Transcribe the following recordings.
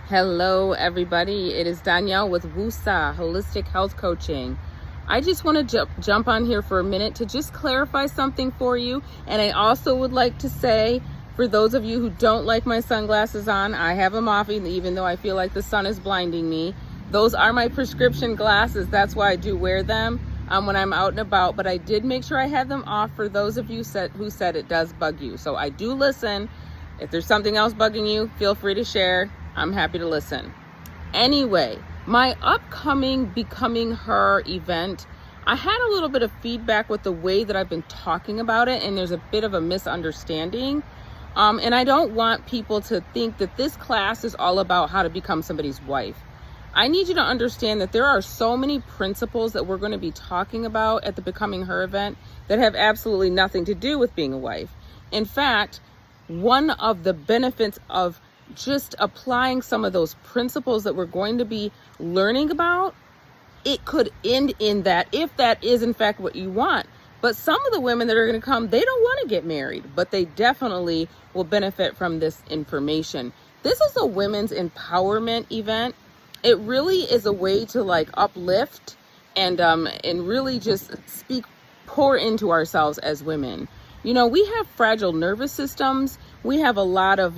Hello, everybody. It is Danielle with WUSA, Holistic Health Coaching. I just want to jump on here for a minute to just clarify something for you. And I also would like to say, for those of you who don't like my sunglasses on, I have them off even though I feel like the sun is blinding me. Those are my prescription glasses. That's why I do wear them when I'm out and about. But I did make sure I had them off for those of you who said it does bug you. So I do listen. If there's something else bugging you, feel free to share. I'm happy to listen. Anyway, my upcoming Becoming Her event, I had a little bit of feedback with the way that I've been talking about it, and there's a bit of a misunderstanding. And I don't want people to think that this class is all about how to become somebody's wife. I need you to understand that there are so many principles that we're going to be talking about at the Becoming Her event that have absolutely nothing to do with being a wife. In fact, one of the benefits of just applying some of those principles that we're going to be learning about, it could end in that, if that is in fact what you want. But some of the women that are going to come, they don't want to get married, but they definitely will benefit from this information. This is a women's empowerment event. It really is a way to uplift and really just pour into ourselves as women. You know, we have fragile nervous systems. We have a lot of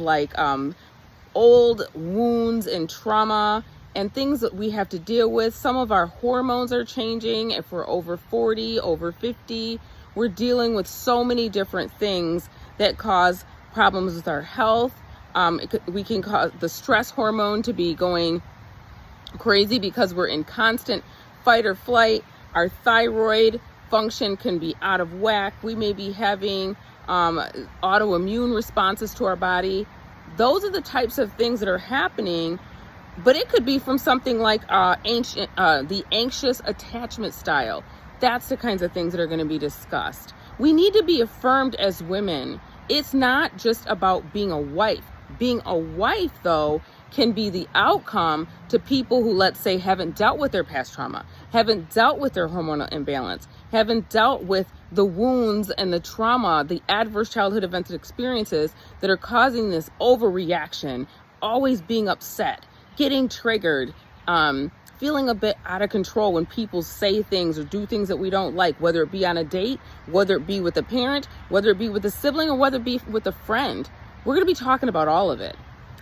old wounds and trauma and things that we have to deal with. Some of our hormones are changing. If we're over 40, over 50, we're dealing with so many different things that cause problems with our health. We can cause the stress hormone to be going crazy because we're in constant fight or flight. Our thyroid function can be out of whack. We may be having autoimmune responses to our body. Those are the types of things that are happening, but it could be from something like the anxious attachment style. That's the kinds of things that are going to be discussed. We need to be affirmed as women. It's not just about being a wife. Being a wife, though, can be the outcome to people who, let's say, haven't dealt with their past trauma, haven't dealt with their hormonal imbalance, haven't dealt with the wounds and the trauma, the adverse childhood events and experiences that are causing this overreaction, always being upset, getting triggered, feeling a bit out of control when people say things or do things that we don't like, whether it be on a date, whether it be with a parent, whether it be with a sibling, or whether it be with a friend. We're going to be talking about all of it.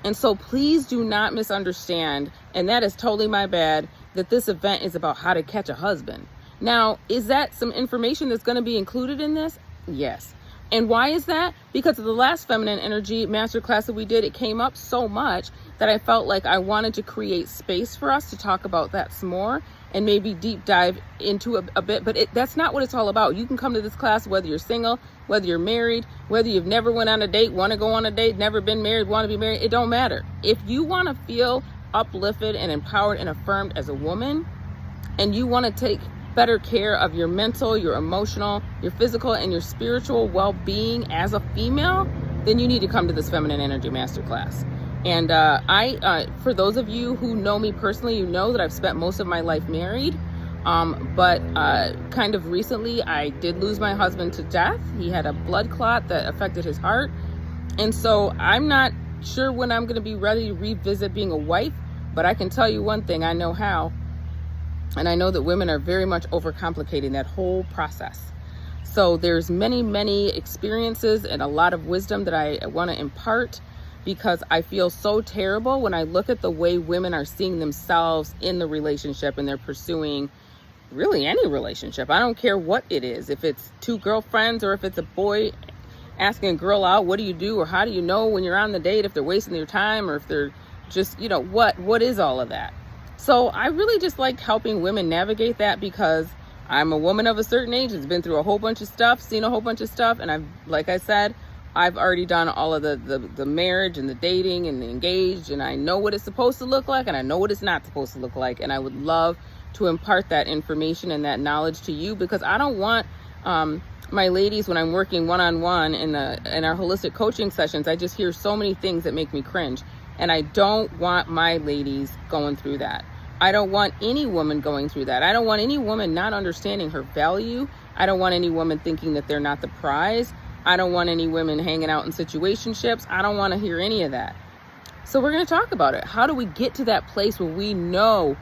And so please do not misunderstand, and that is totally my bad, that this event is about how to catch a husband. Now, is that some information that's going to be included in this? Yes. And why is that? Because of the last feminine energy masterclass that we did, it came up so much that I felt like I wanted to create space for us to talk about that some more and maybe deep dive into a bit. But that's not what it's all about. You can come to this class whether you're single, whether you're married, whether you've never went on a date, want to go on a date, never been married, want to be married. It don't matter. If you want to feel uplifted and empowered and affirmed as a woman, and you want to take better care of your mental, your emotional, your physical, and your spiritual well-being as a female, then you need to come to this Feminine Energy Masterclass. And for those of you who know me personally, you know that I've spent most of my life married. But kind of recently, I did lose my husband to death. He had a blood clot that affected his heart. And so I'm not sure when I'm going to be ready to revisit being a wife, but I can tell you one thing, I know how. And I know that women are very much overcomplicating that whole process. So there's many, many experiences and a lot of wisdom that I want to impart, because I feel so terrible when I look at the way women are seeing themselves in the relationship, and they're pursuing really any relationship. I don't care what it is. If it's two girlfriends or if it's a boy asking a girl out, what do you do? Or how do you know when you're on the date if they're wasting their time or if they're just, what is all of that? So I really just like helping women navigate that, because I'm a woman of a certain age that's been through a whole bunch of stuff, seen a whole bunch of stuff. And like I said, I've already done all of the marriage and the dating and the engaged, and I know what it's supposed to look like and I know what it's not supposed to look like. And I would love to impart that information and that knowledge to you, because I don't want my ladies, when I'm working one-on-one in our holistic coaching sessions, I just hear so many things that make me cringe. And I don't want my ladies going through that. I don't want any woman going through that. I don't want any woman not understanding her value. I don't want any woman thinking that they're not the prize. I don't want any women hanging out in situationships. I don't want to hear any of that. So we're going to talk about it. How do we get to that place where we know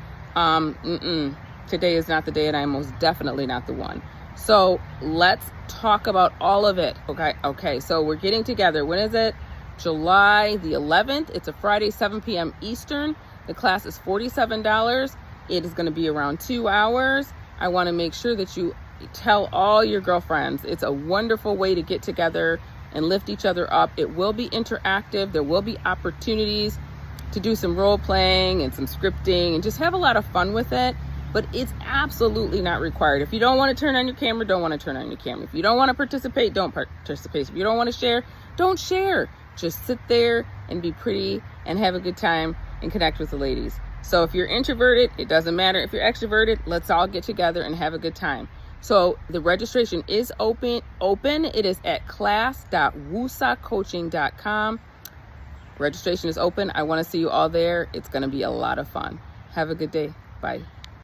today is not the day, and I'm most definitely not the one? So let's talk about all of it. Okay. So we're getting together. When is it? July the 11th. It's a Friday, 7 p.m. Eastern. The class is $47. It is going to be around 2 hours. I want to make sure that you tell all your girlfriends. It's a wonderful way to get together and lift each other up. It will be interactive. There will be opportunities to do some role playing and some scripting and just have a lot of fun with it. But it's absolutely not required. If you don't want to turn on your camera, don't want to turn on your camera. If you don't want to participate, don't participate. If you don't want to share, don't share. Just sit there and be pretty and have a good time and connect with the ladies. So if you're introverted, it doesn't matter. If you're extroverted, let's all get together and have a good time. So the registration is open. It is at class.woosacoaching.com. Registration is open. I want to see you all there. It's going to be a lot of fun. Have a good day. Bye.